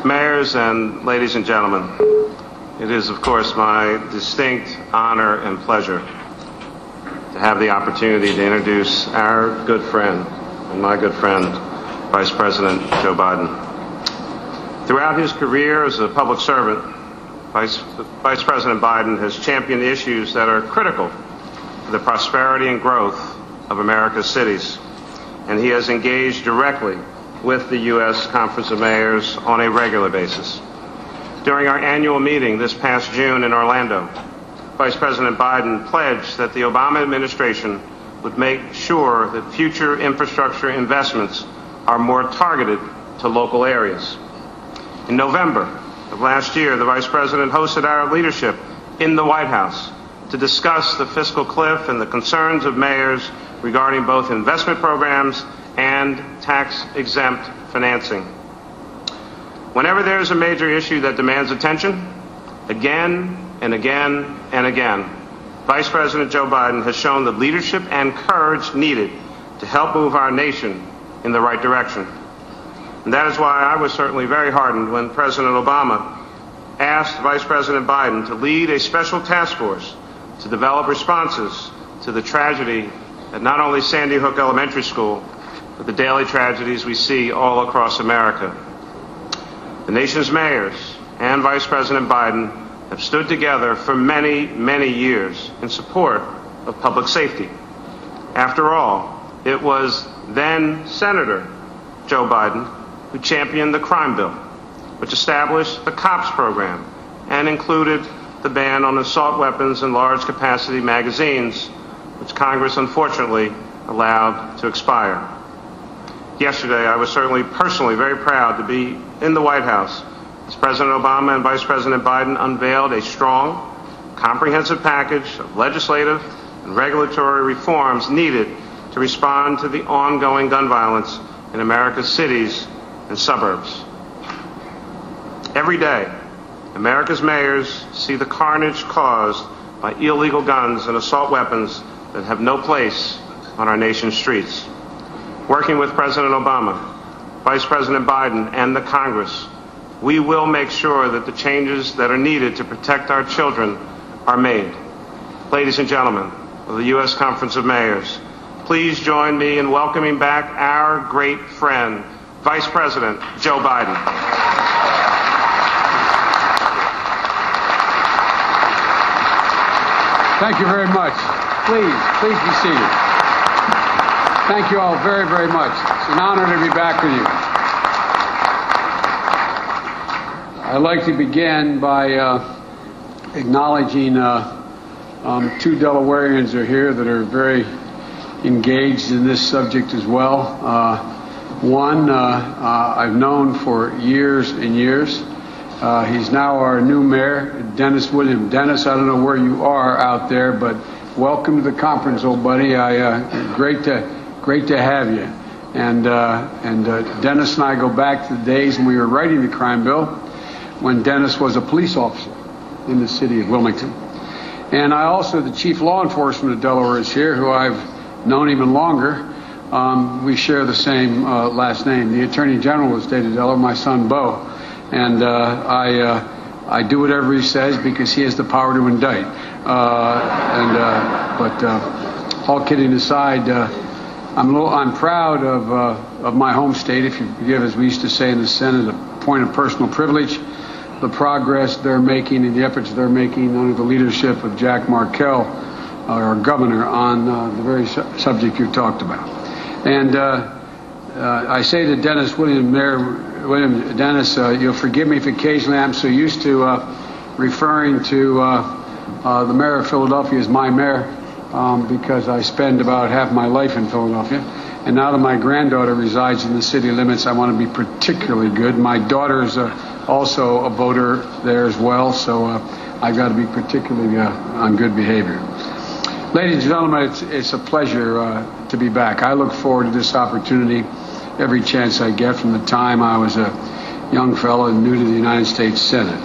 Mayors and ladies and gentlemen, it is, of course, my distinct honor and pleasure to have the opportunity to introduce our good friend and my good friend, Vice President Joe Biden. Throughout his career as a public servant, Vice President Biden has championed issues that are critical for the prosperity and growth of America's cities, and he has engaged directly with the U.S. Conference of Mayors on a regular basis. During our annual meeting this past June in Orlando, Vice President Biden pledged that the Obama administration would make sure that future infrastructure investments are more targeted to local areas. In November of last year, the Vice President hosted our leadership in the White House to discuss the fiscal cliff and the concerns of mayors regarding both investment programs and tax-exempt financing. Whenever there is a major issue that demands attention, again and again and again, Vice President Joe Biden has shown the leadership and courage needed to help move our nation in the right direction. And that is why I was certainly very heartened when President Obama asked Vice President Biden to lead a special task force to develop responses to the tragedy at not only Sandy Hook Elementary School, but the daily tragedies we see all across America. The nation's mayors and Vice President Biden have stood together for many, many years in support of public safety. After all, it was then Senator Joe Biden who championed the crime bill, which established the COPS program and included the ban on assault weapons and large-capacity magazines, which Congress unfortunately allowed to expire. Yesterday, I was certainly personally very proud to be in the White House as President Obama and Vice President Biden unveiled a strong, comprehensive package of legislative and regulatory reforms needed to respond to the ongoing gun violence in America's cities and suburbs. Every day, America's mayors see the carnage caused by illegal guns and assault weapons that have no place on our nation's streets. Working with President Obama, Vice President Biden, and the Congress, we will make sure that the changes that are needed to protect our children are made. Ladies and gentlemen of the U.S. Conference of Mayors, please join me in welcoming back our great friend, Vice President Joe Biden. Thank you very much. Please be seated. Thank you all very, very much. It's an honor to be back with you. I'd like to begin by acknowledging two Delawareans are here that are very engaged in this subject as well. One I've known for years and years. He's now our new mayor, Dennis Williams. Dennis, I don't know where you are out there, but welcome to the conference, old buddy. Great to have you. And Dennis and I go back to the days when we were writing the crime bill, when Dennis was a police officer in the city of Wilmington. And I also, the chief law enforcement of Delaware is here, who I've known even longer. We share the same last name. The Attorney General of the state of Delaware, my son Bo. And I do whatever he says because he has the power to indict. But all kidding aside, I'm proud of my home state, if you forgive, as we used to say in the Senate, a point of personal privilege, the progress they're making and the efforts they're making under the leadership of Jack Markell, our governor, on the very subject you talked about. And I say to Dennis Williams, Mayor Williams, Dennis, you'll forgive me if occasionally I'm so used to referring to the mayor of Philadelphia as my mayor, because I spend about half my life in Philadelphia. And now that my granddaughter resides in the city limits, I want to be particularly good. My daughter's also a voter there as well, so I've got to be particularly on good behavior. Ladies and gentlemen, it's a pleasure to be back. I look forward to this opportunity every chance I get from the time I was a young fellow new to the United States Senate.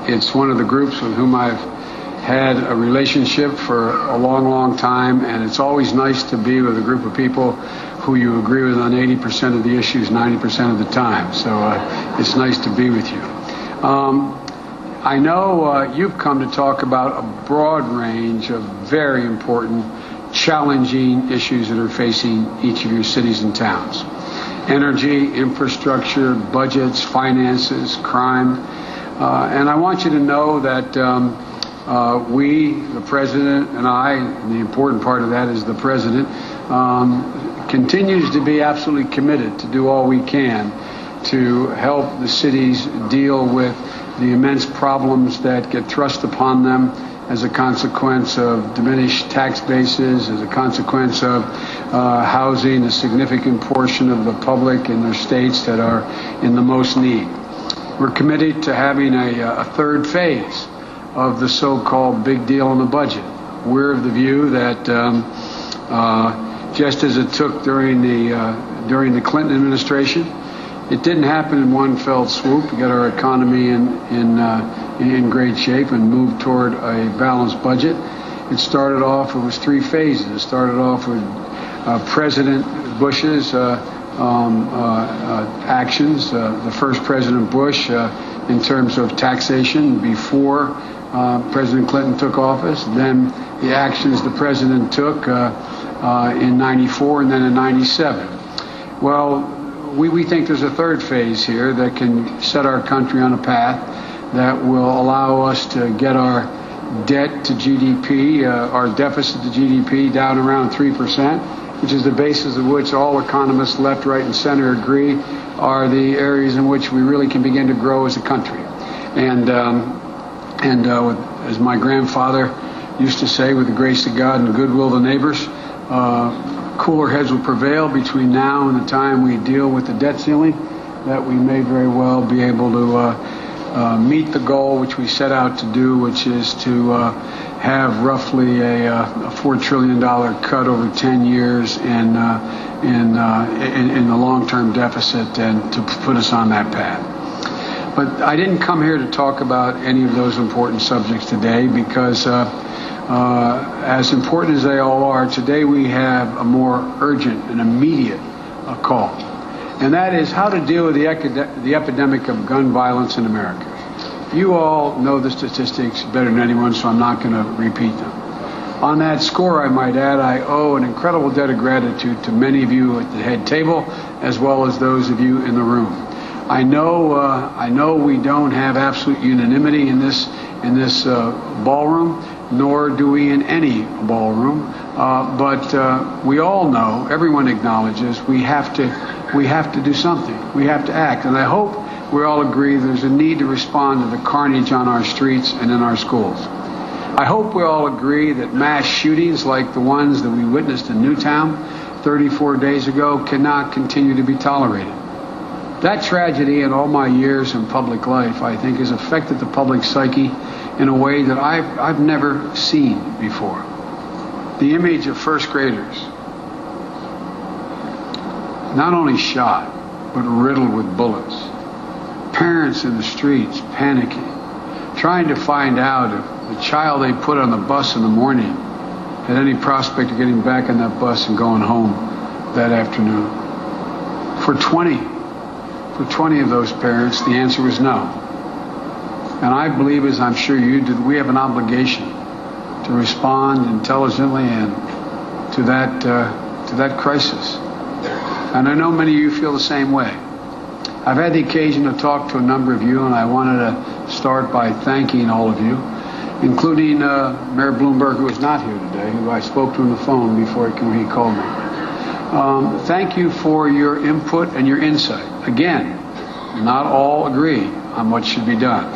It's one of the groups with whom I've had a relationship for a long, long time, and it's always nice to be with a group of people who you agree with on 80% of the issues 90% of the time. So it's nice to be with you. I know you've come to talk about a broad range of very important, challenging issues that are facing each of your cities and towns. Energy, infrastructure, budgets, finances, crime. And I want you to know that we, the President and I, and the important part of that is the President, continues to be absolutely committed to do all we can to help the cities deal with the immense problems that get thrust upon them as a consequence of diminished tax bases, as a consequence of housing a significant portion of the public in their states that are in the most need. We're committed to having a third phase of the so-called big deal on the budget. We're of the view that just as it took during the Clinton administration, it didn't happen in one fell swoop to get our economy in great shape and move toward a balanced budget. It started off, it was three phases. It started off with President Bush's actions, the first President Bush in terms of taxation before President Clinton took office, then the actions the President took in 94 and then in 97. Well, we think there's a third phase here that can set our country on a path that will allow us to get our debt to GDP, our deficit to GDP down around 3%, which is the basis of which all economists, left, right, and center agree are the areas in which we really can begin to grow as a country. And as my grandfather used to say, with the grace of God and goodwill of the neighbors, cooler heads will prevail between now and the time we deal with the debt ceiling, that we may very well be able to meet the goal which we set out to do, which is to have roughly a $4 trillion cut over 10 years in the long-term deficit, and to put us on that path. But I didn't come here to talk about any of those important subjects today because as important as they all are, today we have a more urgent and immediate call. And that is how to deal with the epidemic of gun violence in America. You all know the statistics better than anyone, so I'm not going to repeat them. On that score, I might add, I owe an incredible debt of gratitude to many of you at the head table, as well as those of you in the room. I know we don't have absolute unanimity in this ballroom, nor do we in any ballroom. But we all know, everyone acknowledges, we have to do something. We have to act. And I hope we all agree there's a need to respond to the carnage on our streets and in our schools. I hope we all agree that mass shootings like the ones that we witnessed in Newtown 34 days ago cannot continue to be tolerated. That tragedy in all my years in public life, I think, has affected the public psyche in a way that I've never seen before. The image of first graders not only shot, but riddled with bullets. Parents in the streets panicking, trying to find out if the child they put on the bus in the morning had any prospect of getting back on that bus and going home that afternoon. For 20 of those parents, the answer was no. And I believe, as I'm sure you do, we have an obligation to respond intelligently and to that crisis. And I know many of you feel the same way. I've had the occasion to talk to a number of you, and I wanted to start by thanking all of you, including Mayor Bloomberg, who is not here today, who I spoke to on the phone before he called me. Thank you for your input and your insight. Again, not all agree on what should be done,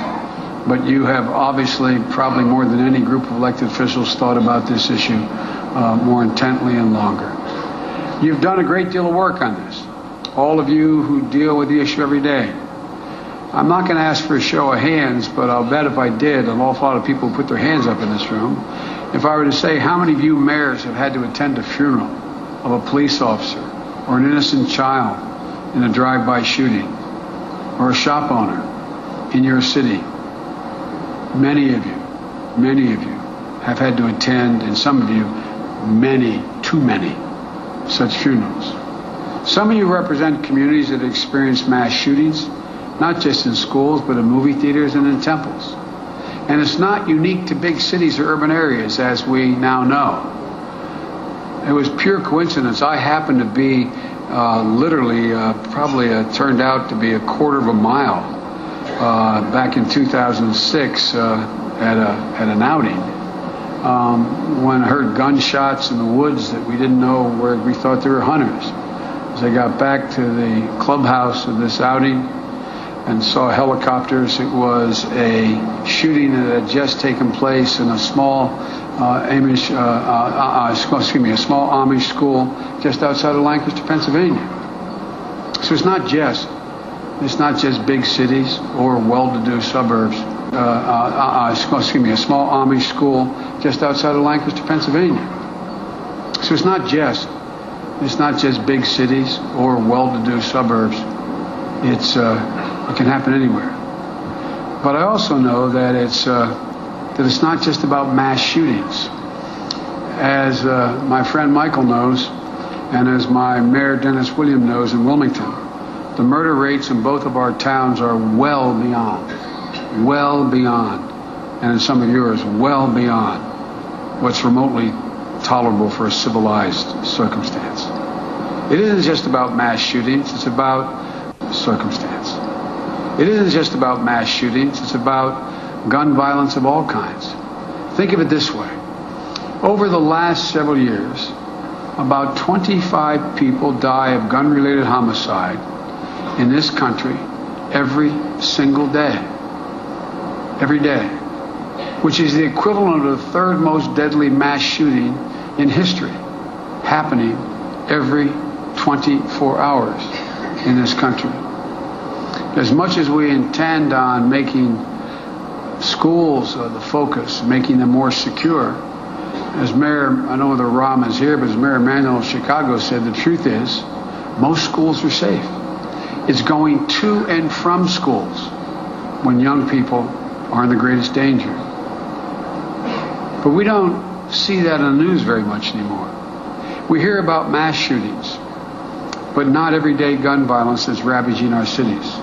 but you have obviously, probably more than any group of elected officials, thought about this issue more intently and longer. You've done a great deal of work on this, all of you who deal with the issue every day. I'm not going to ask for a show of hands, but I'll bet if I did, an awful lot of people put their hands up in this room. If I were to say, how many of you mayors have had to attend a funeral of a police officer or an innocent child in a drive-by shooting, or a shop owner in your city? Many of you have had to attend, and some of you, too many such funerals. Some of you represent communities that experience mass shootings, not just in schools, but in movie theaters and in temples. And it's not unique to big cities or urban areas, as we now know. It was pure coincidence. I happened to be turned out to be a quarter of a mile back in 2006 at an outing when I heard gunshots in the woods that we didn't know where we thought they were hunters. As I got back to the clubhouse of this outing and saw helicopters, it was a shooting that had just taken place in a small Amish school just outside of Lancaster, Pennsylvania. So it's not just big cities or well-to-do suburbs. A small Amish school just outside of Lancaster, Pennsylvania. So it's not just big cities or well-to-do suburbs. It can happen anywhere. But I also know that it's not just about mass shootings. As my friend Michael knows, and as my Mayor Dennis William knows in Wilmington, the murder rates in both of our towns are well beyond, and in some of yours, well beyond what's remotely tolerable for a civilized circumstance. It isn't just about mass shootings, it's about circumstance. It isn't just about mass shootings, it's about gun violence of all kinds. Think of it this way. Over the last several years, about 25 people die of gun-related homicide in this country every single day. Every day. Which is the equivalent of the third most deadly mass shooting in history, happening every 24 hours in this country. As much as we intend on making schools the focus, making them more secure, as Mayor, I know the Rahm is here, but as Mayor Emanuel of Chicago said, the truth is, most schools are safe. It's going to and from schools when young people are in the greatest danger. But we don't see that on the news very much anymore. We hear about mass shootings, but not everyday gun violence that's ravaging our cities.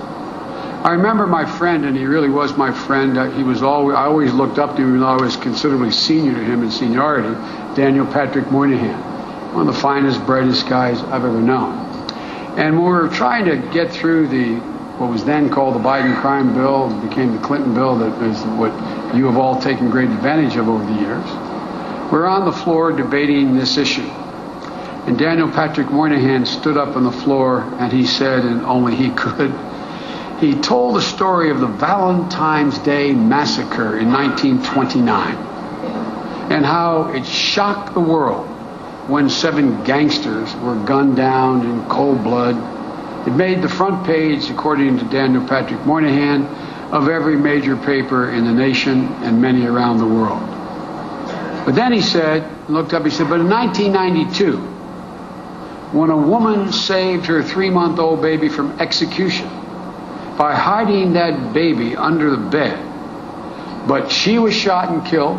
I remember my friend, and he really was my friend. I always looked up to him, even though I was considerably senior to him in seniority, Daniel Patrick Moynihan, one of the finest, brightest guys I've ever known. And when we were trying to get through what was then called the Biden crime bill, and became the Clinton bill, that is what you have all taken great advantage of over the years, we're on the floor debating this issue. And Daniel Patrick Moynihan stood up on the floor and he said, and only he could, he told the story of the Valentine's Day massacre in 1929 and how it shocked the world when 7 gangsters were gunned down in cold blood. It made the front page, according to Daniel Patrick Moynihan, of every major paper in the nation and many around the world. But then he said, looked up, he said, but in 1992, when a woman saved her 3-month-old baby from execution by hiding that baby under the bed, but she was shot and killed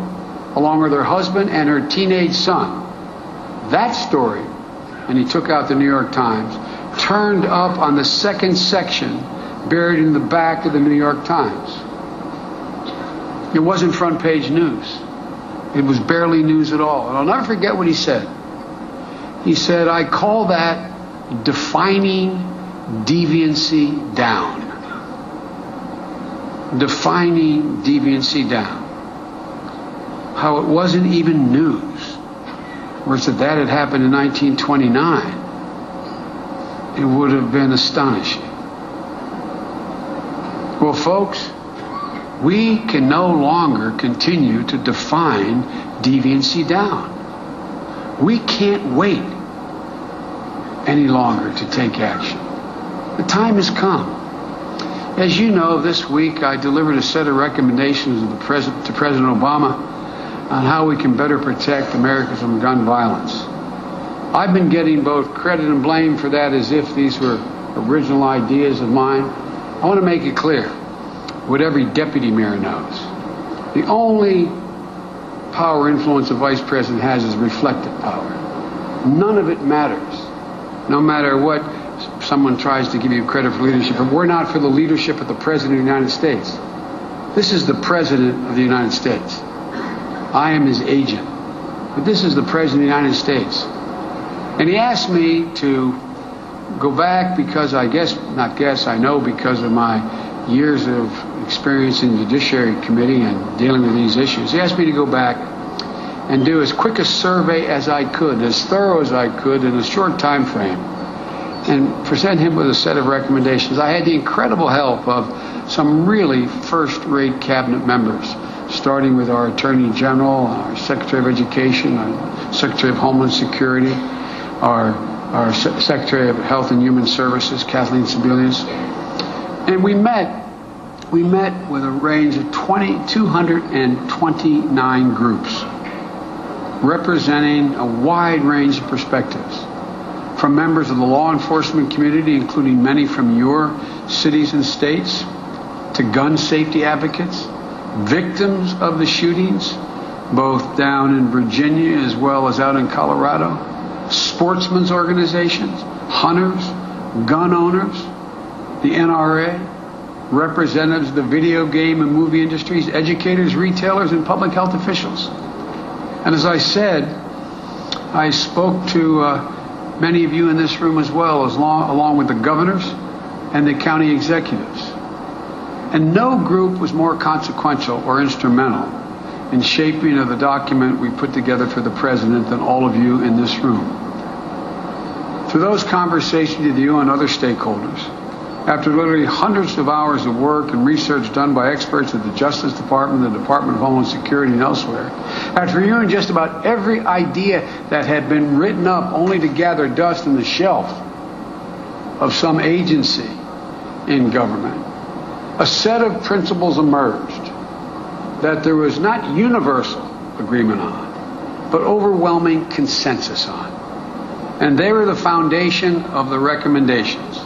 along with her husband and her teenage son. That story, and he took out the New York Times, turned up on the second section buried in the back of the New York Times. It wasn't front page news. It was barely news at all. And I'll never forget what he said. He said, I call that defining deviancy down. Defining deviancy down. How it wasn't even news. Whereas if that had happened in 1929, it would have been astonishing. Well, folks, we can no longer continue to define deviancy down. We can't wait any longer to take action. The time has come. As you know, this week I delivered a set of recommendations to President Obama on how we can better protect Americans from gun violence. I've been getting both credit and blame for that as if these were original ideas of mine. I want to make it clear what every deputy mayor knows. The only power or influence a vice president has is reflective power. None of it matters no matter what someone tries to give you credit for leadership. But we're not for the leadership of the President of the United States. This is the President of the United States. I am his agent. But this is the President of the United States. And he asked me to go back because I know because of my years of experience in the Judiciary Committee and dealing with these issues. He asked me to go back and do as quick a survey as I could, as thorough as I could in a short time frame, and present him with a set of recommendations. I had the incredible help of some really first-rate cabinet members, starting with our Attorney General, our Secretary of Education, our Secretary of Homeland Security, our Secretary of Health and Human Services, Kathleen Sebelius. And we met with a range of 229 groups, representing a wide range of perspectives, from members of the law enforcement community, including many from your cities and states, to gun safety advocates, victims of the shootings, both down in Virginia as well as out in Colorado, sportsmen's organizations, hunters, gun owners, the NRA, representatives of the video game and movie industries, educators, retailers, and public health officials. And as I said, I spoke to many of you in this room as well, along with the governors and the county executives. And no group was more consequential or instrumental in shaping of the document we put together for the President than all of you in this room. Through those conversations with you and other stakeholders, after literally hundreds of hours of work and research done by experts at the Justice Department, the Department of Homeland Security, and elsewhere, after reviewing just about every idea that had been written up only to gather dust on the shelf of some agency in government, a set of principles emerged that there was not universal agreement on, but overwhelming consensus on. And they were the foundation of the recommendations.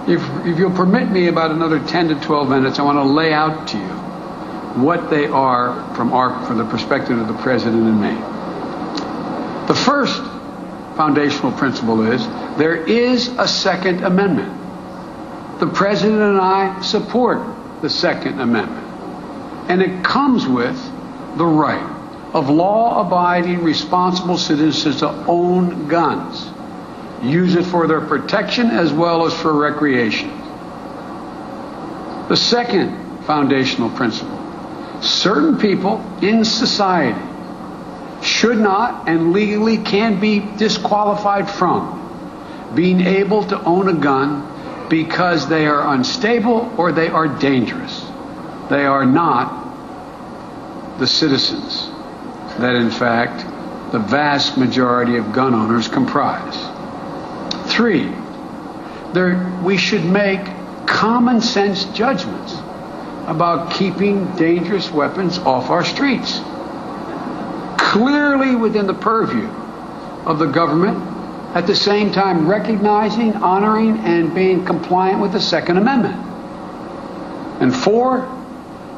If you'll permit me about another 10 to 12 minutes, I want to lay out to you what they are from the perspective of the President and me. The first foundational principle is there is a Second Amendment. The President and I support the Second Amendment. And it comes with the right of law-abiding, responsible citizens to own guns, use it for their protection as well as for recreation. The second foundational principle: certain people in society should not and legally can be disqualified from being able to own a gun because they are unstable or they are dangerous. They are not the citizens that, in fact, the vast majority of gun owners comprise. 3, we should make common sense judgments about keeping dangerous weapons off our streets, clearly within the purview of the government, at the same time recognizing, honoring, and being compliant with the Second Amendment. And 4,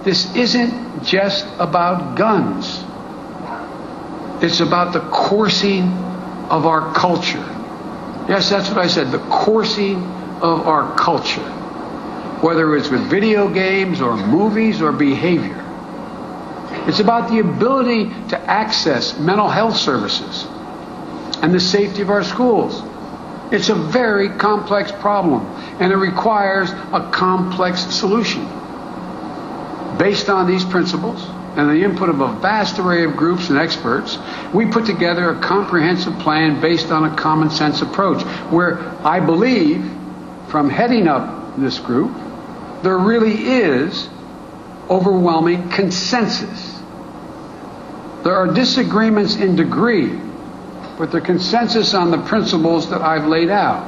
this isn't just about guns. It's about the coursing of our culture. Yes, that's what I said, the coursing of our culture. Whether it's with video games or movies or behavior. It's about the ability to access mental health services and the safety of our schools. It's a very complex problem, and it requires a complex solution. Based on these principles and the input of a vast array of groups and experts, we put together a comprehensive plan based on a common sense approach, where I believe, from heading up this group, there really is overwhelming consensus. There are disagreements in degree, but the consensus on the principles that I've laid out.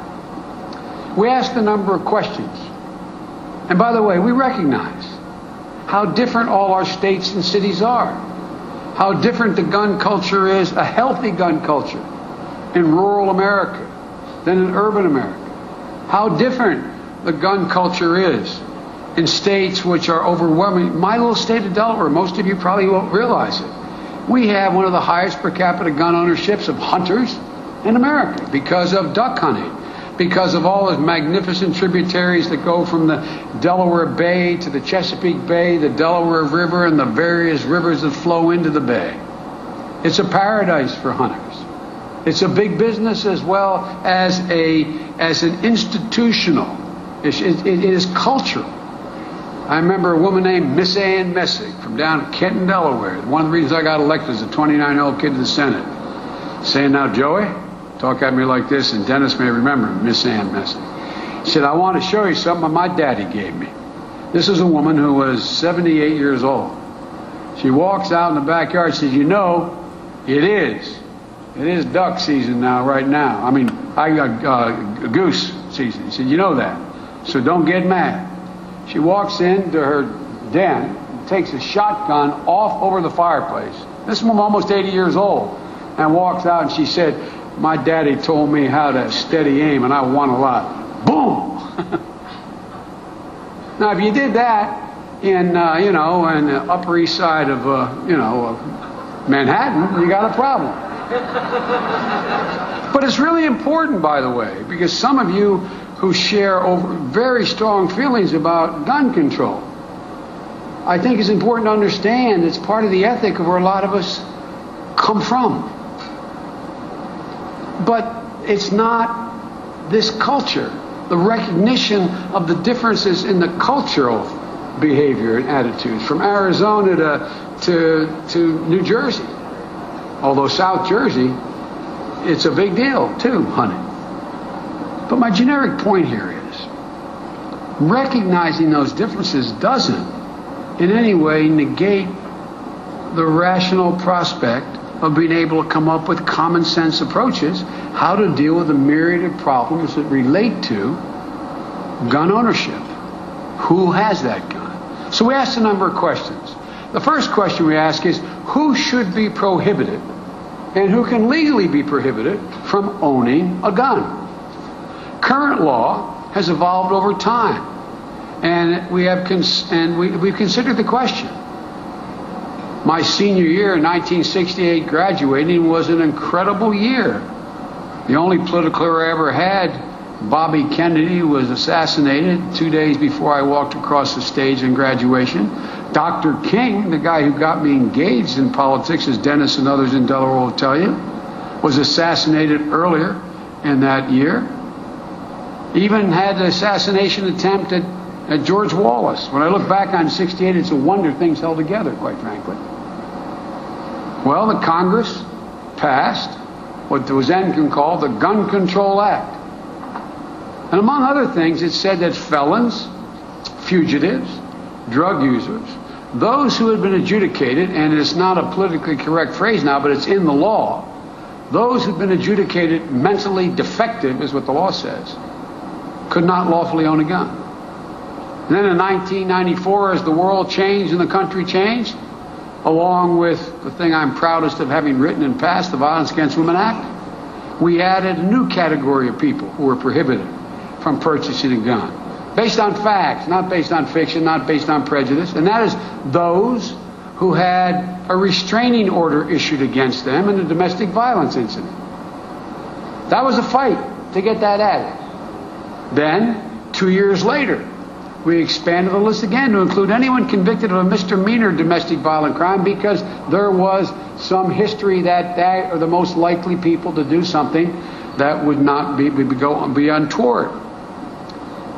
We asked a number of questions. And by the way, we recognize how different all our states and cities are. How different the gun culture is, a healthy gun culture, in rural America than in urban America. How different the gun culture is in states which are overwhelming. My little state of Delaware, most of you probably won't realize it. We have one of the highest per capita gun ownerships of hunters in America because of duck hunting because of all the magnificent tributaries that go from the Delaware Bay to the Chesapeake Bay, the Delaware River, and the various rivers that flow into the bay. It's a paradise for hunters. It's a big business as well as an institutional. It is cultural. I remember a woman named Miss Ann Messick from down in Kenton, Delaware. One of the reasons I got elected as a 29-year-old kid to the Senate. Saying, now, Joey, talk at me like this, and Dennis may remember Miss Ann Messick. She said, I want to show you something my daddy gave me. This is a woman who was 78 years old. She walks out in the backyard. She says, you know, it is duck season now, right now. I mean, goose season. She said, you know that. So don't get mad. She walks into her den, takes a shotgun off over the fireplace. This woman almost 80 years old. And walks out and she said, my daddy told me how to steady aim and I won a lot. Boom! Now, if you did that in, in the Upper East Side of, Manhattan, you got a problem. But it's really important, by the way, because some of you who share very strong feelings about gun control, I think it's important to understand it's part of the ethic of where a lot of us come from. But it's not this culture, the recognition of the differences in the cultural behavior and attitudes from Arizona to New Jersey. Although South Jersey, it's a big deal too, hunting. But my generic point here is recognizing those differences doesn't in any way negate the rational prospect of being able to come up with common sense approaches how to deal with a myriad of problems that relate to gun ownership. Who has that gun? So we asked a number of questions. The first question we ask is, who should be prohibited and who can legally be prohibited from owning a gun? Current law has evolved over time, and we've considered the question. My senior year in 1968, graduating, was an incredible year. The only political career I ever had, Bobby Kennedy, was assassinated 2 days before I walked across the stage in graduation. Dr. King, the guy who got me engaged in politics, as Dennis and others in Delaware will tell you, was assassinated earlier in that year. Even had an assassination attempt at George Wallace. When I look back on 68, it's a wonder things held together, quite frankly. Well, the Congress passed what was then called the Gun Control Act. And among other things, it said that felons, fugitives, drug users, those who had been adjudicated, and it's not a politically correct phrase now, but it's in the law, those who've been adjudicated mentally defective, is what the law says, could not lawfully own a gun. And then in 1994, as the world changed and the country changed, along with the thing I'm proudest of having written and passed, the Violence Against Women Act, we added a new category of people who were prohibited from purchasing a gun. Based on facts, not based on fiction, not based on prejudice. And that is those who had a restraining order issued against them in a domestic violence incident. That was a fight to get that added. Then, 2 years later, we expanded the list again to include anyone convicted of a misdemeanor domestic violent crime because there was some history that they are the most likely people to do something that would not be untoward.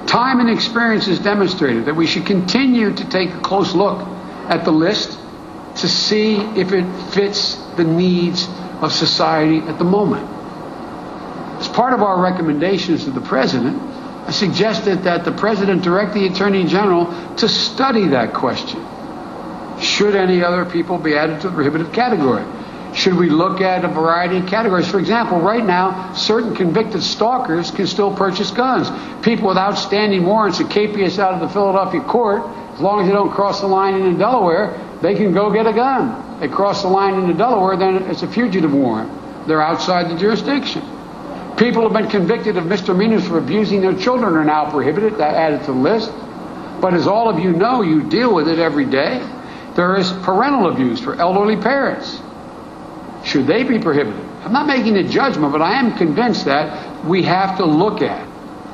Time and experience has demonstrated that we should continue to take a close look at the list to see if it fits the needs of society at the moment. As part of our recommendations to the President, I suggested that the President direct the Attorney General to study that question. Should any other people be added to the prohibited category? Should we look at a variety of categories? For example, right now, certain convicted stalkers can still purchase guns. People with outstanding warrants that capious out of the Philadelphia court, as long as they don't cross the line into Delaware, they can go get a gun. They cross the line into Delaware, then it's a fugitive warrant. They're outside the jurisdiction. People who have been convicted of misdemeanors for abusing their children are now prohibited, added to the list. But as all of you know, you deal with it every day. There is parental abuse for elderly parents. Should they be prohibited? I'm not making a judgment, but I am convinced that we have to look at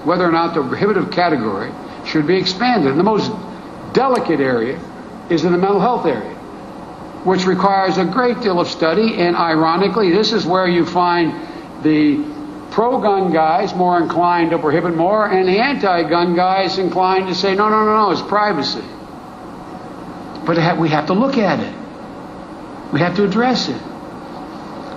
whether or not the prohibitive category should be expanded. And the most delicate area is in the mental health area, which requires a great deal of study. And ironically, this is where you find the pro-gun guys more inclined to prohibit more, and the anti-gun guys inclined to say, no, it's privacy. But we have to look at it. We have to address it.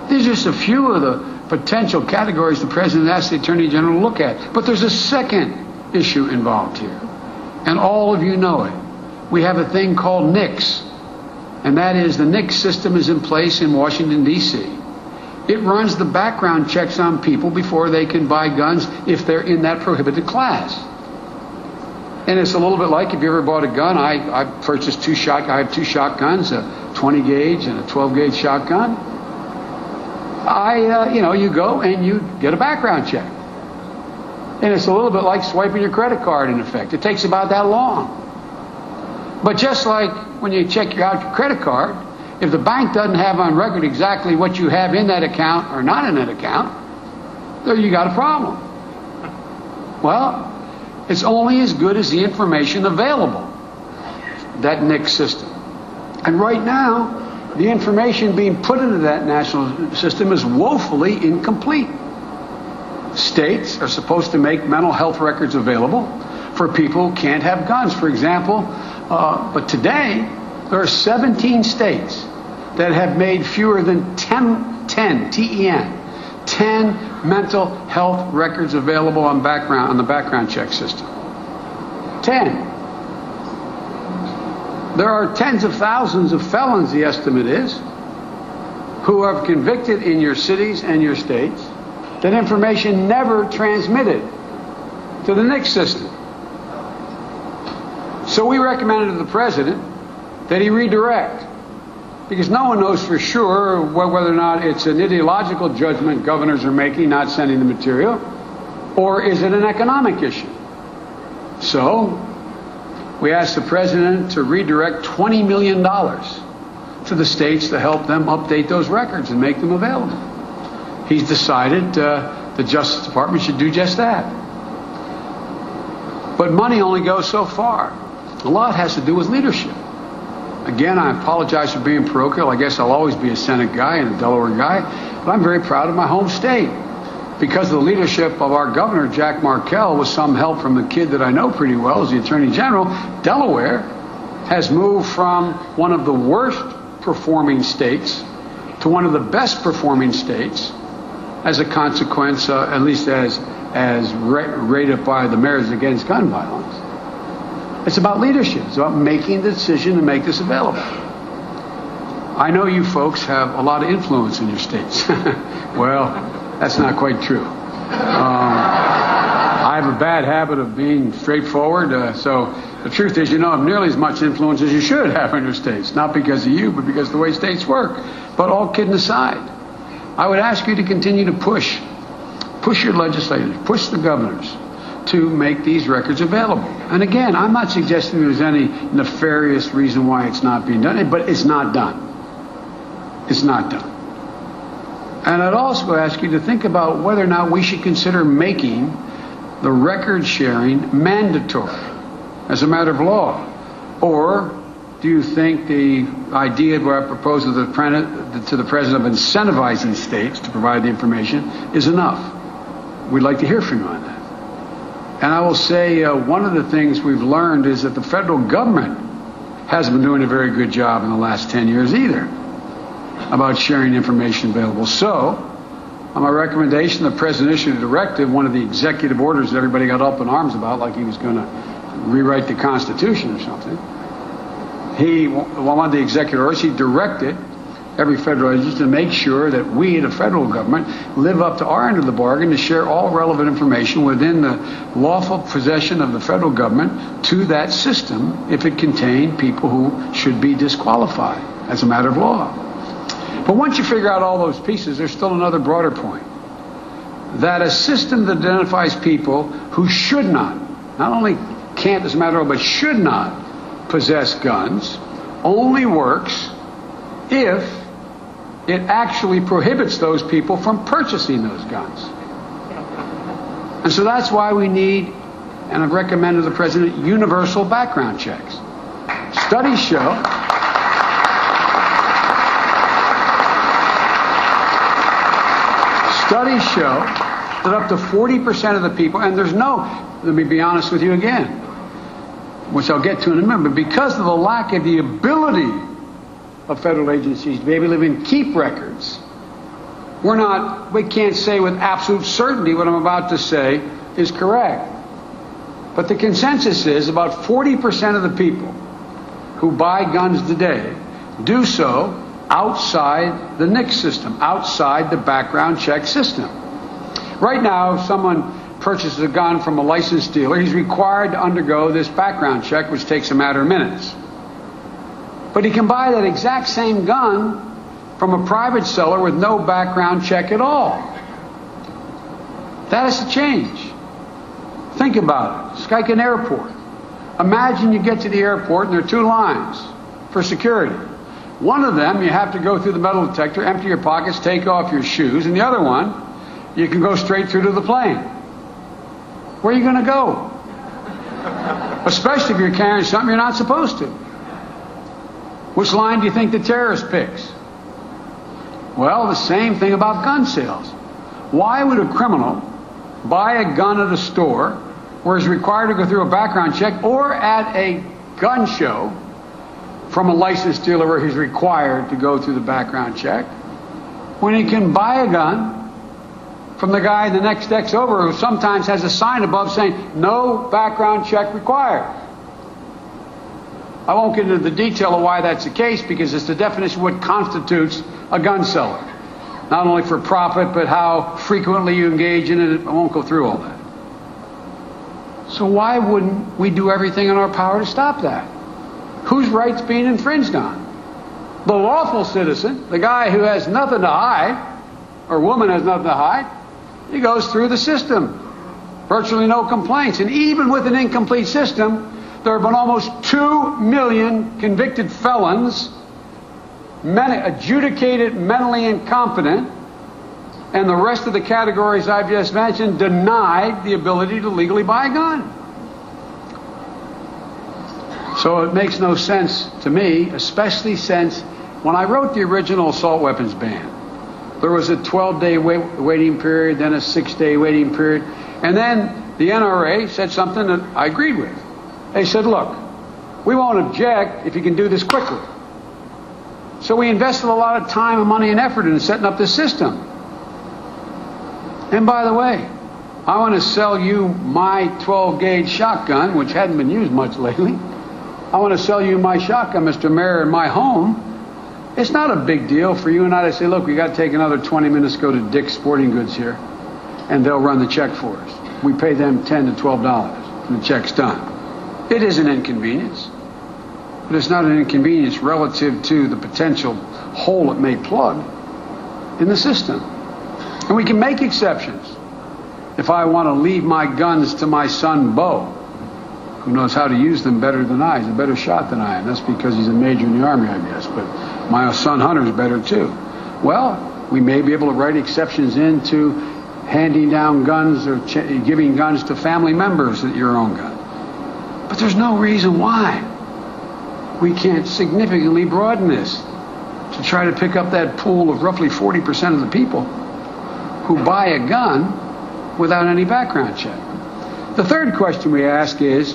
These are just a few of the potential categories the President asked the Attorney General to look at. But there's a second issue involved here, and all of you know it. We have a thing called NICS, and that is the NICS system is in place in Washington, D.C. It runs the background checks on people before they can buy guns if they're in that prohibited class. And it's a little bit like if you ever bought a gun. I purchased I have two shotguns, a 20 gauge and a 12 gauge shotgun. You go and you get a background check. And it's a little bit like swiping your credit card, in effect. It takes about that long. But just like when you check out your credit card, if the bank doesn't have on record exactly what you have in that account or not in that account, there you got a problem. Well, it's only as good as the information available, that NICS system. And right now, the information being put into that national system is woefully incomplete. States are supposed to make mental health records available for people who can't have guns, for example. But today, there are 17 states that have made fewer than 10 mental health records available on the background check system. 10. There are tens of thousands of felons, the estimate is, who are convicted in your cities and your states, that information never transmitted to the NICS system. So we recommended to the President that he redirect, because no one knows for sure whether or not it's an ideological judgment governors are making not sending the material, or is it an economic issue. So we asked the President to redirect $20 million to the states to help them update those records and make them available. He's decided the Justice Department should do just that. But money only goes so far. A lot has to do with leadership. Again, I apologize for being parochial. I guess I'll always be a Senate guy and a Delaware guy, but I'm very proud of my home state. Because of the leadership of our governor, Jack Markell, with some help from the kid that I know pretty well as the Attorney General, Delaware has moved from one of the worst performing states to one of the best performing states as a consequence, at least as rated by the Mayors Against Gun Violence. It's about leadership. It's about making the decision to make this available. I know you folks have a lot of influence in your states. Well, that's not quite true. I have a bad habit of being straightforward. So the truth is, you don't have nearly as much influence as you should have in your states. Not because of you, but because of the way states work. But all kidding aside, I would ask you to continue to push your legislators, push the governors to make these records available. And again, I'm not suggesting there's any nefarious reason why it's not being done, but it's not done. It's not done. And I'd also ask you to think about whether or not we should consider making the record sharing mandatory as a matter of law. Or do you think the idea that I proposed to the President of incentivizing states to provide the information is enough? We'd like to hear from you on that. And I will say one of the things we've learned is that the federal government hasn't been doing a very good job in the last 10 years either about sharing information available. So, on my recommendation, the President issued a directive, one of the executive orders that everybody got up in arms about, like he was going to rewrite the Constitution or something. One of the executive orders, he directed every federal agency to make sure that we, the federal government, live up to our end of the bargain to share all relevant information within the lawful possession of the federal government to that system if it contained people who should be disqualified as a matter of law. But once you figure out all those pieces, there's still another broader point. That a system that identifies people who should not only can't as a matter of law, but should not possess guns, only works if it actually prohibits those people from purchasing those guns. And so that's why we need, and I've recommended to the President, universal background checks. Studies show that up to 40% of the people, and there's no, let me be honest with you again, which I'll get to in a minute, but because of the lack of the ability of federal agencies to be able to even keep records, we can't say with absolute certainty what I'm about to say is correct. But the consensus is about 40% of the people who buy guns today do so outside the NICS system, outside the background check system. Right now, if someone purchases a gun from a licensed dealer, he's required to undergo this background check, which takes a matter of minutes. But he can buy that exact same gun from a private seller with no background check at all. That has to change. Think about it. It's like an airport. Imagine you get to the airport and there are two lines for security. One of them, you have to go through the metal detector, empty your pockets, take off your shoes, and the other one, you can go straight through to the plane. Where are you going to go? Especially if you're carrying something you're not supposed to. Which line do you think the terrorist picks? Well, the same thing about gun sales. Why would a criminal buy a gun at a store where he's required to go through a background check, or at a gun show from a licensed dealer where he's required to go through the background check, when he can buy a gun from the guy the next desk over who sometimes has a sign above saying no background check required? I won't get into the detail of why that's the case, because it's the definition of what constitutes a gun seller. Not only for profit, but how frequently you engage in it. I won't go through all that. So why wouldn't we do everything in our power to stop that? Whose rights being infringed on? The lawful citizen, the guy who has nothing to hide, or woman has nothing to hide, he goes through the system. Virtually no complaints. And even with an incomplete system, there have been almost 2 million convicted felons, adjudicated mentally incompetent, and the rest of the categories I've just mentioned denied the ability to legally buy a gun. So it makes no sense to me, especially since when I wrote the original assault weapons ban, there was a 12-day waiting period, then a 6-day waiting period, and then the NRA said something that I agreed with. They said, look, we won't object if you can do this quickly. So we invested a lot of time and money and effort in setting up this system. And by the way, I want to sell you my 12-gauge shotgun, which hadn't been used much lately. I want to sell you my shotgun, Mr. Mayor, in my home. It's not a big deal for you and I to say, look, we got to take another 20 minutes to go to Dick's Sporting Goods here, and they'll run the check for us. We pay them $10 to $12, and the check's done. It is an inconvenience, but it's not an inconvenience relative to the potential hole it may plug in the system. And we can make exceptions. If I want to leave my guns to my son, Bo, who knows how to use them better than I, he's a better shot than I am. That's because he's a major in the Army, I guess. But my son Hunter's better too. Well, we may be able to write exceptions into handing down guns or giving guns to family members that your own gun. But there's no reason why we can't significantly broaden this to try to pick up that pool of roughly 40% of the people who buy a gun without any background check. The third question we ask is,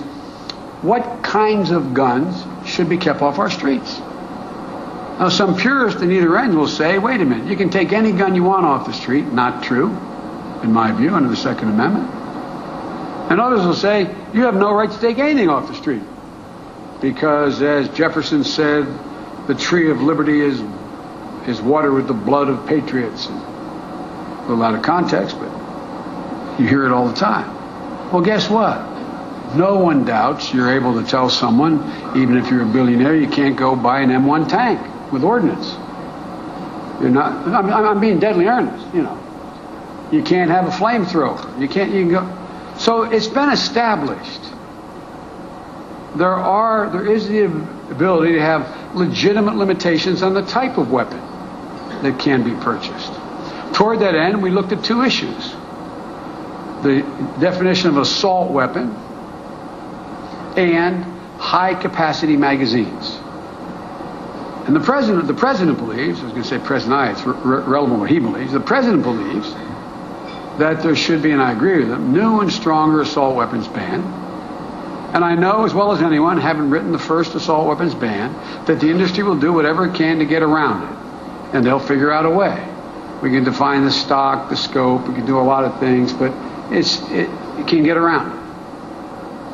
what kinds of guns should be kept off our streets? Now, some purists in either end will say, wait a minute, you can take any gun you want off the street. Not true, in my view, under the Second Amendment. And others will say, you have no right to take anything off the street. Because, as Jefferson said, the tree of liberty is watered with the blood of patriots. A little out of context, but you hear it all the time. Well, guess what? No one doubts you're able to tell someone, even if you're a billionaire, you can't go buy an M1 tank with ordnance. You're not. I'm being deadly earnest. You know, you can't have a flamethrower. You can go. So it's been established. There is the ability to have legitimate limitations on the type of weapon that can be purchased. Toward that end, we looked at two issues. the definition of assault weapon, and high-capacity magazines. And the president believes, I was going to say President it's relevant what he believes, the president believes that there should be, and I agree with him, new and stronger assault weapons ban. And I know as well as anyone, having written the first assault weapons ban, that the industry will do whatever it can to get around it. And they'll figure out a way. We can define the stock, the scope, we can do a lot of things, but it can get around it.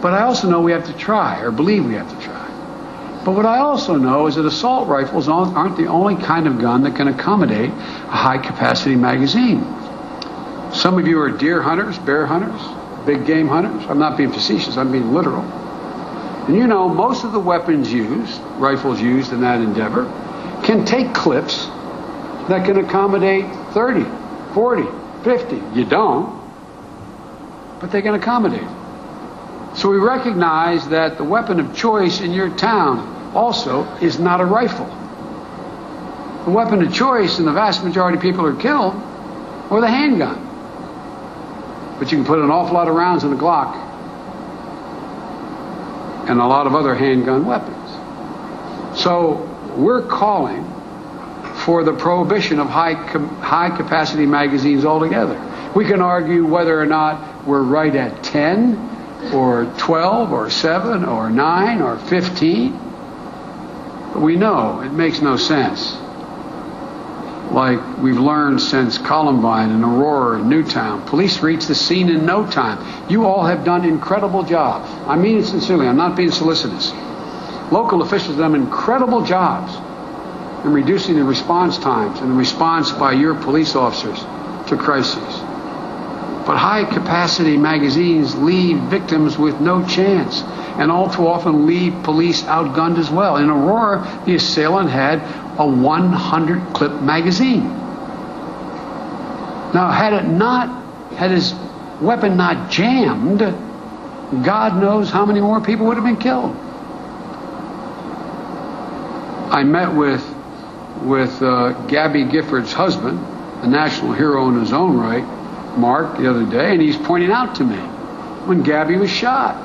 But I also know we have to try, or believe we have to try. But what I also know is that assault rifles aren't the only kind of gun that can accommodate a high-capacity magazine. Some of you are deer hunters, bear hunters, big game hunters. I'm not being facetious, I'm being literal. And you know, most of the weapons used, rifles used in that endeavor, can take clips that can accommodate 30, 40, 50. You don't, but they can accommodate. So we recognize that the weapon of choice in your town also is not a rifle. The weapon of choice, and the vast majority of people are killed, or the handgun. But you can put an awful lot of rounds in a Glock and a lot of other handgun weapons. So we're calling for the prohibition of high-capacity magazines altogether. We can argue whether or not we're right at 10 or 12 or 7 or 9 or 15. But we know it makes no sense. Like we've learned since Columbine and Aurora and Newtown, police reach the scene in no time. You all have done incredible jobs. I mean it sincerely. I'm not being solicitous. Local officials have done incredible jobs in reducing the response times and the response by your police officers to crises. But high-capacity magazines leave victims with no chance, and all too often leave police outgunned as well. In Aurora, the assailant had a 100-clip magazine. Now, had his weapon not jammed, God knows how many more people would have been killed. I met with Gabby Gifford's husband, a national hero in his own right, Mark, the other day, and he's pointing out to me when Gabby was shot.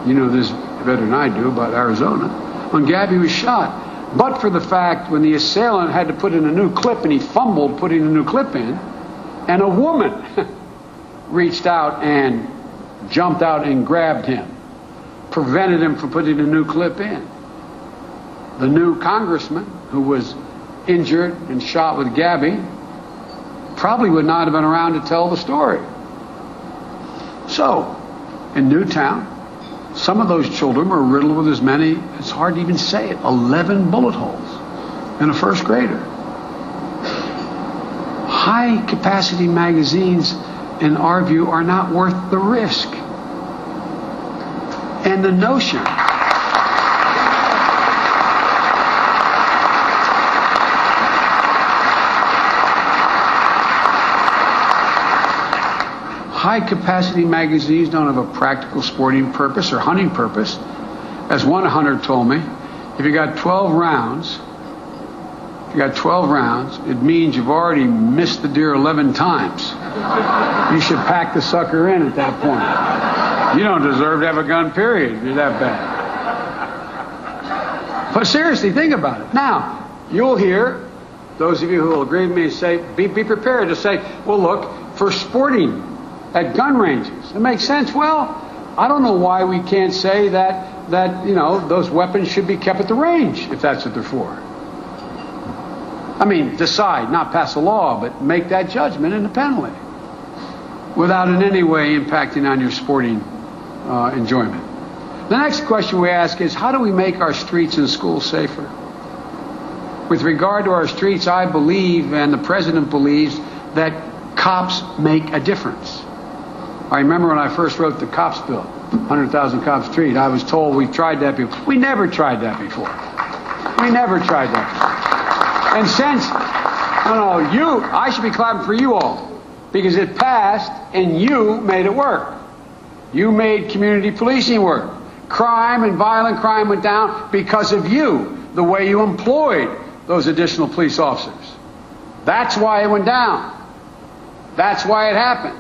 You know this better than I do about Arizona. When Gabby was shot, but for the fact when the assailant had to put in a new clip and he fumbled putting a new clip in, and a woman reached out and jumped out and grabbed him, prevented him from putting a new clip in. The new congressman who was injured and shot with Gabby probably would not have been around to tell the story. So, in Newtown, some of those children were riddled with as many, it's hard to even say it, 11 bullet holes in a first grader. High-capacity magazines, in our view, are not worth the risk. And the notion high-capacity magazines don't have a practical sporting purpose or hunting purpose. As one hunter told me, if you got 12 rounds, it means you've already missed the deer 11 times. You should pack the sucker in at that point. You don't deserve to have a gun, period, if you're that bad. But seriously, think about it. Now, you'll hear, those of you who will agree with me, say, be prepared to say, well, look, for sporting at gun ranges, it makes sense. Well, I don't know why we can't say that you know, those weapons should be kept at the range, if that's what they're for. I mean, decide, not pass a law, but make that judgment independently without in any way impacting on your sporting enjoyment. The next question we ask is, how do we make our streets and schools safer? With regard to our streets, I believe, and the president believes, that cops make a difference. I remember when I first wrote the cops bill, 100,000 cops street, I was told we've tried that before. We never tried that before. We never tried that before. And since, I should be clapping for you all, because it passed and you made it work. You made community policing work. Crime and violent crime went down because of you, the way you employed those additional police officers. That's why it went down. That's why it happened.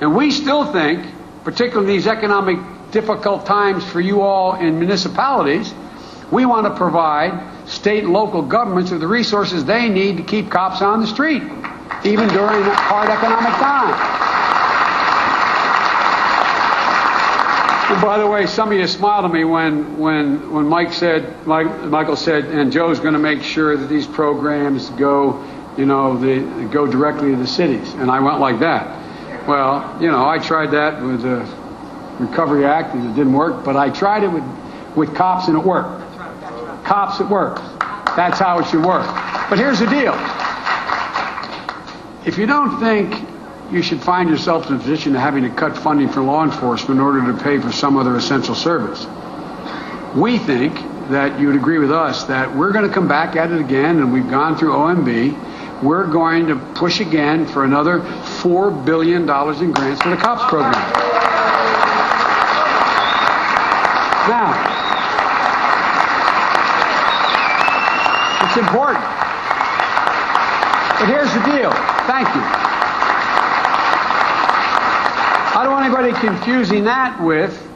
And we still think, particularly in these economic difficult times for you all in municipalities, we want to provide state and local governments with the resources they need to keep cops on the street, even during hard economic times. And by the way, some of you smiled at me when Michael said, and Joe's going to make sure that these programs go, they go directly to the cities. And I went like that. Well, I tried that with the Recovery Act and it didn't work, but I tried it with cops and it worked. Cops, it works. That's how it should work. But here's the deal. If you don't think you should find yourself in a position of having to cut funding for law enforcement in order to pay for some other essential service, we think that you would agree with us that we're going to come back at it again, and we've gone through OMB. We're going to push again for another $4 billion in grants for the COPS program. Now, it's important. But here's the deal. Thank you. I don't want anybody confusing that with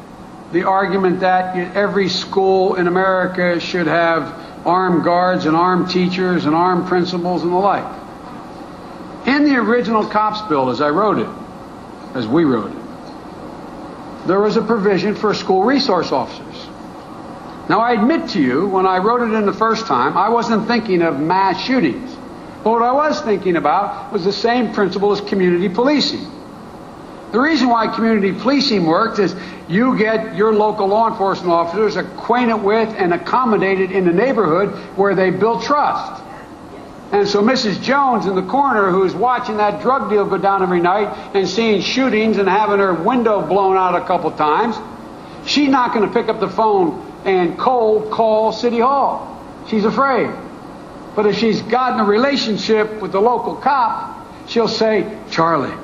the argument that every school in America should have armed guards and armed teachers and armed principals and the like. In the original COPS bill, as we wrote it, there was a provision for school resource officers. Now, I admit to you, when I wrote it in the first time, I wasn't thinking of mass shootings. But what I was thinking about was the same principle as community policing. The reason why community policing works is you get your local law enforcement officers acquainted with and accommodated in the neighborhood where they build trust. And so Mrs. Jones in the corner, who's watching that drug deal go down every night and seeing shootings and having her window blown out a couple times, she's not going to pick up the phone and cold call City Hall. She's afraid. But if she's gotten a relationship with the local cop, she'll say, Charlie,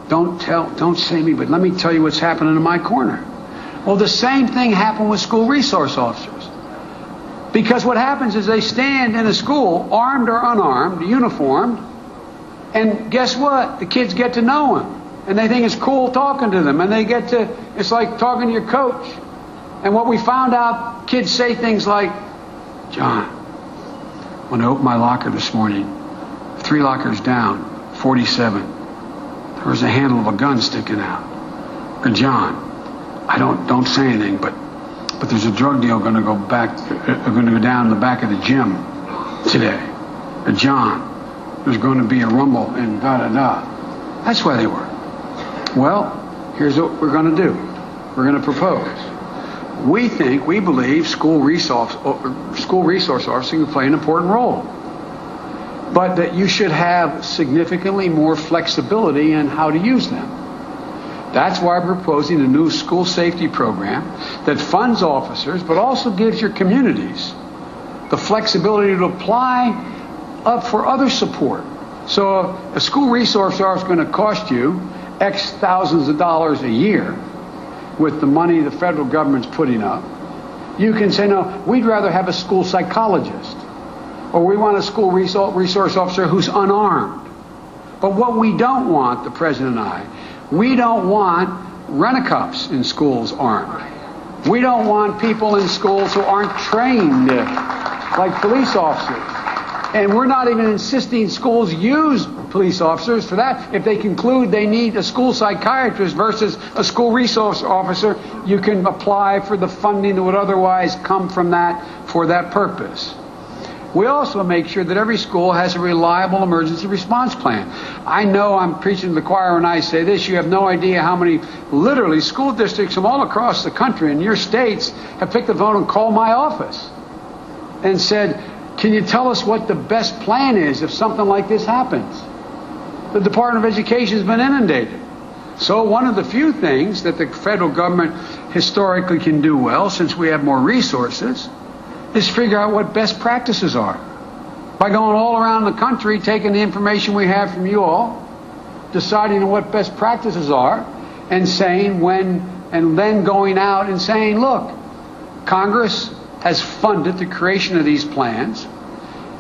don't say me, but let me tell you what's happening in my corner. Well, the same thing happened with school resource officers. Because what happens is they stand in a school, armed or unarmed, uniformed, and guess what? The kids get to know them. And they think it's cool talking to them. And it's like talking to your coach. And what we found out, kids say things like, John, when I opened my locker this morning, 3 lockers down, 47. There was a handle of a gun sticking out. Or John, don't say anything, but there's a drug deal going to go down in the back of the gym today. Or John, there's going to be a rumble and da-da-da. That's why they were. Well, here's what we're going to do. We're going to propose. We believe school resource officers can play an important role. But that you should have significantly more flexibility in how to use them. That's why we're proposing a new school safety program that funds officers, but also gives your communities the flexibility to apply up for other support. So a school resource officer is going to cost you X thousands of dollars a year with the money the federal government's putting up. You can say, no, we'd rather have a school psychologist. Or we want a school resource officer who's unarmed. But what we don't want, the President and I, we don't want rent-a-cops in schools armed. We don't want people in schools who aren't trained like police officers. And we're not even insisting schools use police officers for that. If they conclude they need a school psychiatrist versus a school resource officer, you can apply for the funding that would otherwise come from that for that purpose. We also make sure that every school has a reliable emergency response plan. I know I'm preaching to the choir when I say this. You have no idea how many, literally, school districts from all across the country and your states have picked the phone and called my office and said, can you tell us what the best plan is if something like this happens? The Department of Education has been inundated. So one of the few things that the federal government historically can do well, since we have more resources, is figure out what best practices are. By going all around the country, taking the information we have from you all, deciding what best practices are, and saying when, and then going out and saying, look, Congress has funded the creation of these plans.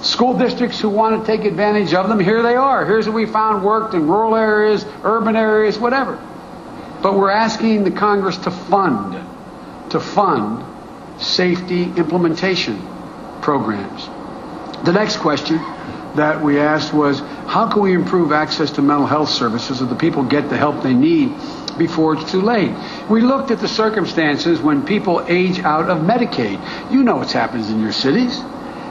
School districts who want to take advantage of them, here they are. Here's what we found worked in rural areas, urban areas, whatever. But we're asking the Congress to fund safety implementation programs. The next question that we asked was, how can we improve access to mental health services so that people get the help they need before it's too late? We looked at the circumstances when people age out of Medicaid. You know what's happens in your cities.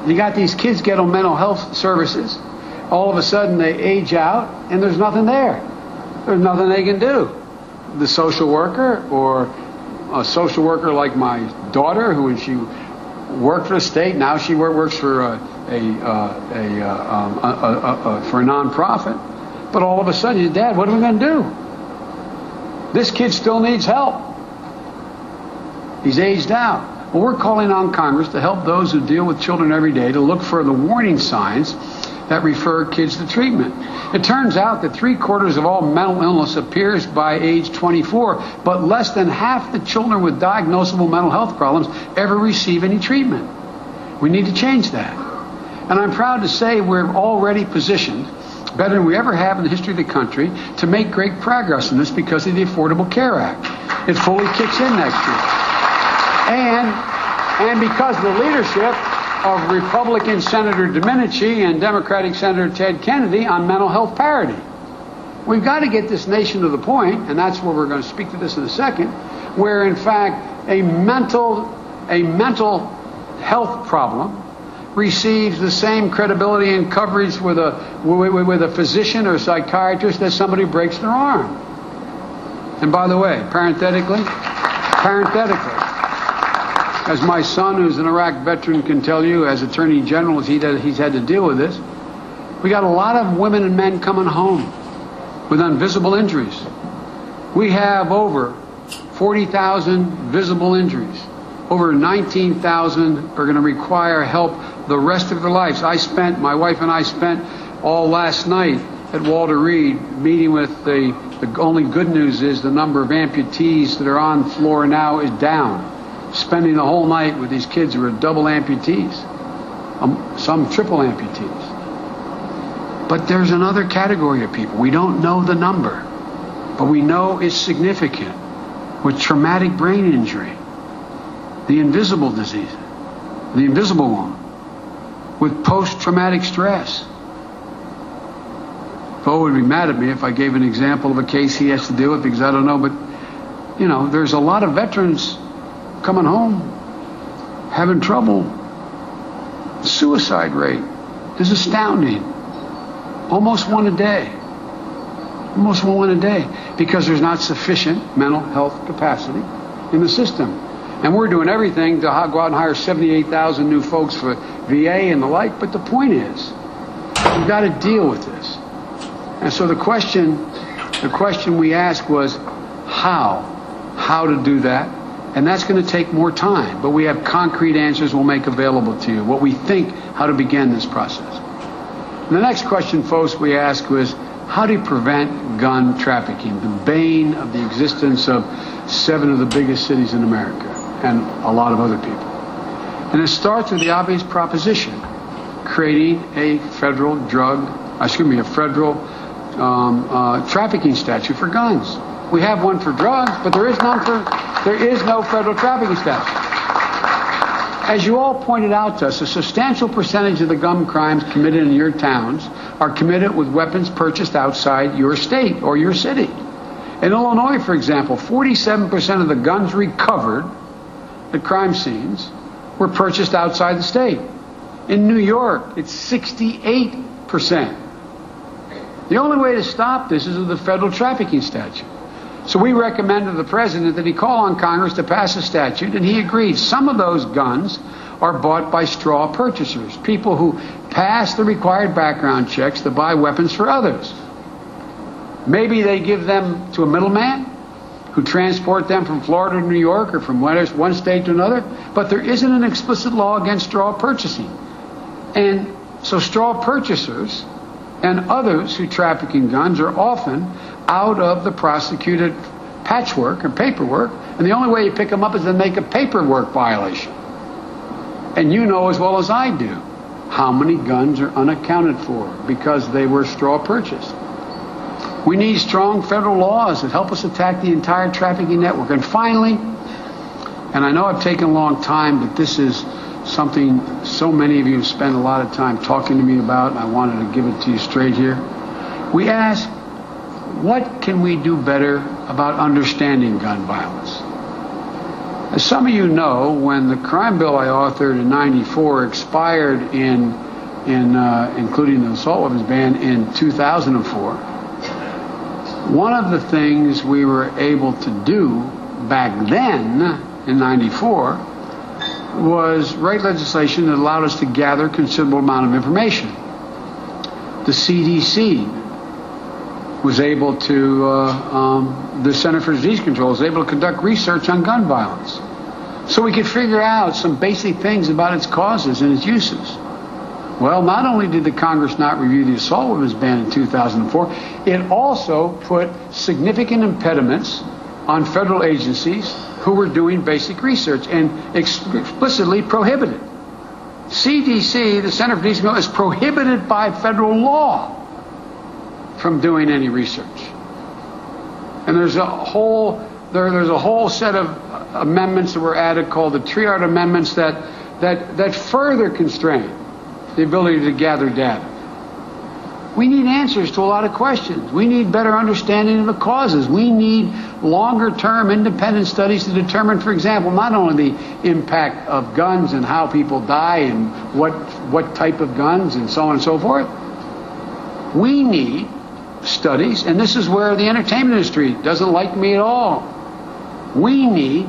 You got these kids get on mental health services. All of a sudden they age out and there's nothing there. There's nothing they can do. The social worker, or a social worker like my daughter, who when she worked for the state, now she works for a nonprofit. But all of a sudden, Dad, what are we going to do? This kid still needs help. He's aged out. Well, we're calling on Congress to help those who deal with children every day to look for the warning signs that refer kids to treatment. It turns out that 3/4 of all mental illness appears by age 24, but less than half the children with diagnosable mental health problems ever receive any treatment. We need to change that. And I'm proud to say we're already positioned, better than we ever have in the history of the country, to make great progress in this because of the Affordable Care Act. It fully kicks in next year. And because of the leadership of Republican Senator Domenici and Democratic Senator Ted Kennedy on mental health parity. We've got to get this nation to the point, and that's where we're going to speak to this in a second, where in fact a mental health problem receives the same credibility and coverage with a physician or psychiatrist as somebody who breaks their arm. And by the way, parenthetically, as my son, who's an Iraq veteran, can tell you, as Attorney General, as he's had to deal with this, we got a lot of women and men coming home with invisible injuries. We have over 40,000 visible injuries. Over 19,000 are going to require help the rest of their lives. My wife and I spent all last night at Walter Reed meeting with the only good news is the number of amputees that are on the floor now is down. Spending the whole night with these kids who are double amputees, some triple amputees. But there's another category of people. We don't know the number, but we know it's significant, with traumatic brain injury, the invisible disease, the invisible one, with post-traumatic stress. Bo would be mad at me if I gave an example of a case he has to deal with because I don't know, but there's a lot of veterans coming home, having trouble. Suicide rate is astounding. Almost one a day. Almost one a day. Because there's not sufficient mental health capacity in the system. And we're doing everything to go out and hire 78,000 new folks for VA and the like. But the point is, we've got to deal with this. And so the question we asked was, how to do that? And that's going to take more time, but we have concrete answers we'll make available to you, what we think, how to begin this process. And the next question, folks, we asked was, how do you prevent gun trafficking, the bane of the existence of 7 of the biggest cities in America and a lot of other people? And it starts with the obvious proposition, creating a federal trafficking statute for guns. We have one for drugs, but there is no federal trafficking statute. As you all pointed out to us, a substantial percentage of the gun crimes committed in your towns are committed with weapons purchased outside your state or your city. In Illinois, for example, 47% of the guns recovered at crime scenes were purchased outside the state. In New York, it's 68%. The only way to stop this is with the federal trafficking statute. So we recommended to the president that he call on Congress to pass a statute, and he agreed. Some of those guns are bought by straw purchasers, people who pass the required background checks to buy weapons for others. Maybe they give them to a middleman who transport them from Florida to New York or from one state to another, but there isn't an explicit law against straw purchasing. And so straw purchasers and others who traffic in guns are often out of the prosecuted patchwork and paperwork, and the only way you pick them up is to make a paperwork violation. And you know as well as I do how many guns are unaccounted for because they were straw purchased. We need strong federal laws that help us attack the entire trafficking network. And finally, and I know I've taken a long time, but this is something so many of you have spent a lot of time talking to me about, and I wanted to give it to you straight here. We ask, what can we do better about understanding gun violence? As some of you know, when the crime bill I authored in '94 expired including the assault weapons ban in 2004, one of the things we were able to do back then in '94 was write legislation that allowed us to gather a considerable amount of information. The CDC was able to, the Center for Disease Control was able to conduct research on gun violence. So we could figure out some basic things about its causes and its uses. Well, not only did the Congress not review the assault weapons ban in 2004, it also put significant impediments on federal agencies who were doing basic research and explicitly prohibited. CDC, the Center for Disease Control, is prohibited by federal law from doing any research. And there's a whole set of amendments that were added called the Triard Amendments that further constrain the ability to gather data. We need answers to a lot of questions. We need better understanding of the causes. We need longer-term independent studies to determine, for example, not only the impact of guns and how people die and what type of guns and so on and so forth. We need studies, and this is where the entertainment industry doesn't like me at all. We need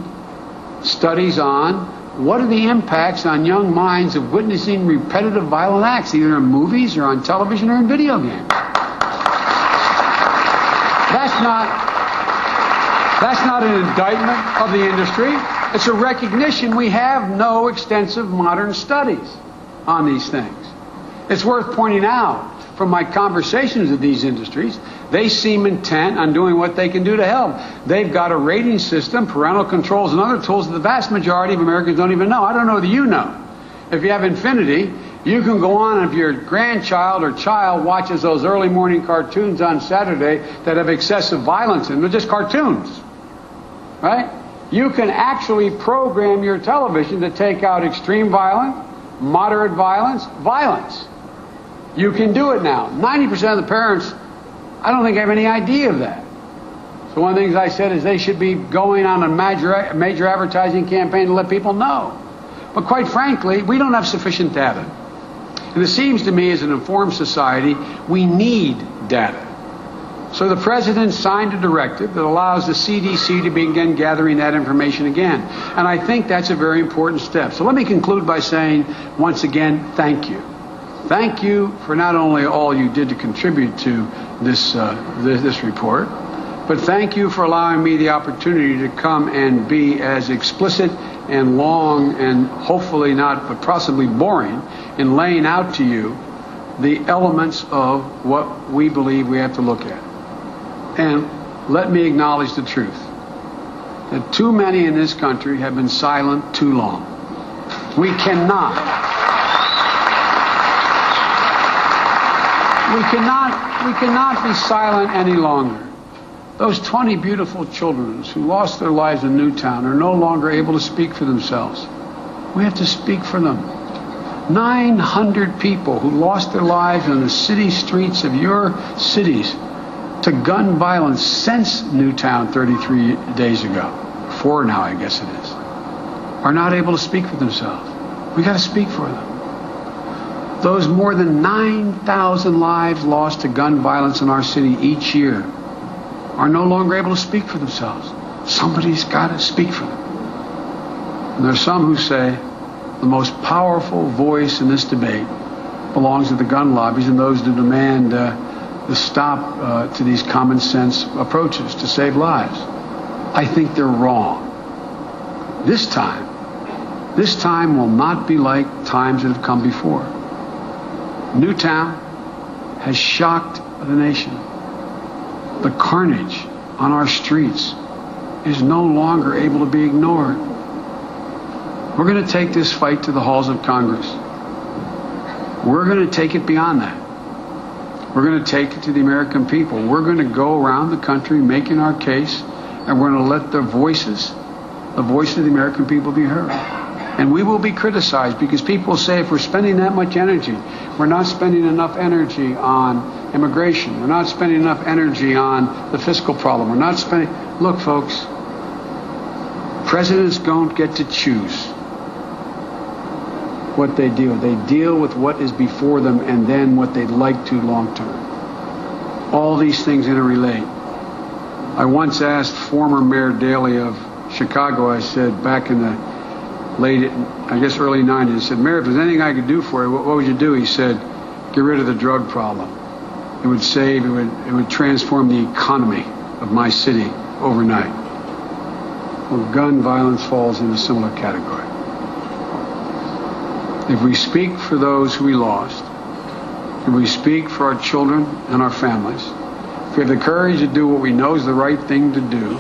studies on what are the impacts on young minds of witnessing repetitive violent acts, either in movies or on television or in video games. That's not an indictment of the industry. It's a recognition we have no extensive modern studies on these things. It's worth pointing out, from my conversations with these industries, they seem intent on doing what they can do to help. They've got a rating system, parental controls, and other tools that the vast majority of Americans don't even know. I don't know that you know. If you have Infinity, you can go on, and if your grandchild or child watches those early morning cartoons on Saturday that have excessive violence in them, they're just cartoons, right? You can actually program your television to take out extreme violence, moderate violence, violence. You can do it now. 90% of the parents, I don't think, have any idea of that. So one of the things I said is they should be going on a major advertising campaign to let people know. But quite frankly, we don't have sufficient data. And it seems to me, as an informed society, we need data. So the President signed a directive that allows the CDC to begin gathering that information again. And I think that's a very important step. So let me conclude by saying, once again, thank you. Thank you for not only all you did to contribute to this report, but thank you for allowing me the opportunity to come and be as explicit and long and hopefully not, but possibly boring, in laying out to you the elements of what we believe we have to look at. And let me acknowledge the truth, that too many in this country have been silent too long. We cannot be silent any longer. Those 20 beautiful children who lost their lives in Newtown are no longer able to speak for themselves. We have to speak for them. 900 people who lost their lives on the city streets of your cities to gun violence since Newtown 33 days ago, 4 now I guess it is, are not able to speak for themselves. We got to speak for them. Those more than 9,000 lives lost to gun violence in our city each year are no longer able to speak for themselves. Somebody's got to speak for them. And there are some who say the most powerful voice in this debate belongs to the gun lobbies and those who demand the stop to these common sense approaches to save lives. I think they're wrong. This time will not be like times that have come before. Newtown has shocked the nation. The carnage on our streets is no longer able to be ignored. We're going to take this fight to the halls of Congress. We're going to take it beyond that. We're going to take it to the American people. We're going to go around the country making our case, and we're going to let the voices of the American people be heard. And we will be criticized because people say if we're spending that much energy, we're not spending enough energy on immigration. We're not spending enough energy on the fiscal problem. We're not spending... Look, folks, presidents don't get to choose what they deal with. They deal with what is before them and then what they'd like to long term. All these things interrelate. I once asked former Mayor Daley of Chicago, I said back in the early 90s, I said, Mayor, if there's anything I could do for you, what would you do? He said, get rid of the drug problem. It would transform the economy of my city overnight. Well, gun violence falls in a similar category. If we speak for those who we lost, if we speak for our children and our families, if we have the courage to do what we know is the right thing to do,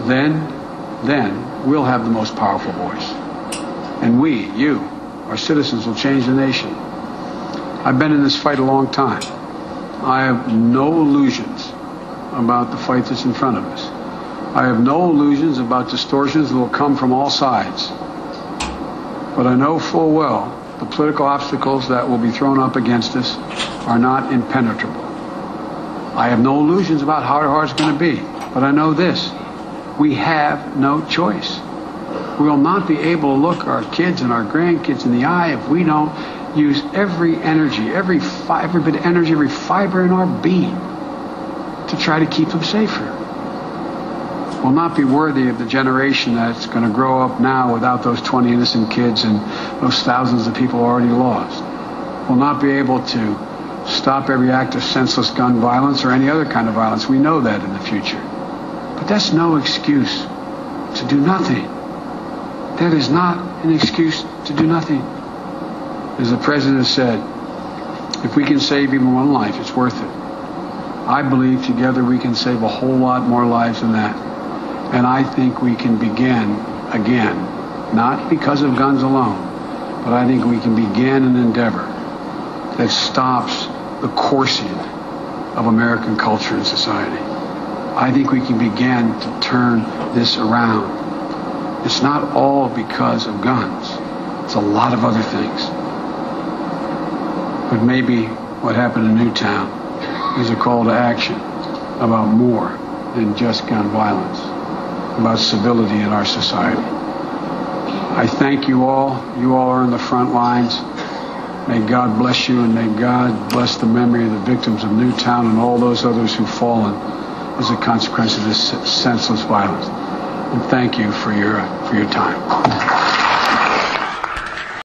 then we'll have the most powerful voice. And you, our citizens, will change the nation. I've been in this fight a long time. I have no illusions about the fight that's in front of us. I have no illusions about distortions that will come from all sides. But I know full well the political obstacles that will be thrown up against us are not impenetrable. I have no illusions about how hard it's going to be. But I know this. We have no choice. We will not be able to look our kids and our grandkids in the eye if we don't use every energy, every bit of energy, every fiber in our being to try to keep them safer. Will not be worthy of the generation that's going to grow up now without those 20 innocent kids and those thousands of people already lost. Will not be able to stop every act of senseless gun violence or any other kind of violence. We know that in the future. But that's no excuse to do nothing. That is not an excuse to do nothing. As the president said, if we can save even one life, it's worth it. I believe together we can save a whole lot more lives than that. And I think we can begin again, not because of guns alone, but I think we can begin an endeavor that stops the coursing of American culture and society. I think we can begin to turn this around. It's not all because of guns. It's a lot of other things. But maybe what happened in Newtown is a call to action about more than just gun violence, about civility in our society. I thank you all. You all are in the front lines. May God bless you, and may God bless the memory of the victims of Newtown and all those others who've fallen as a consequence of this senseless violence. And thank you for your time.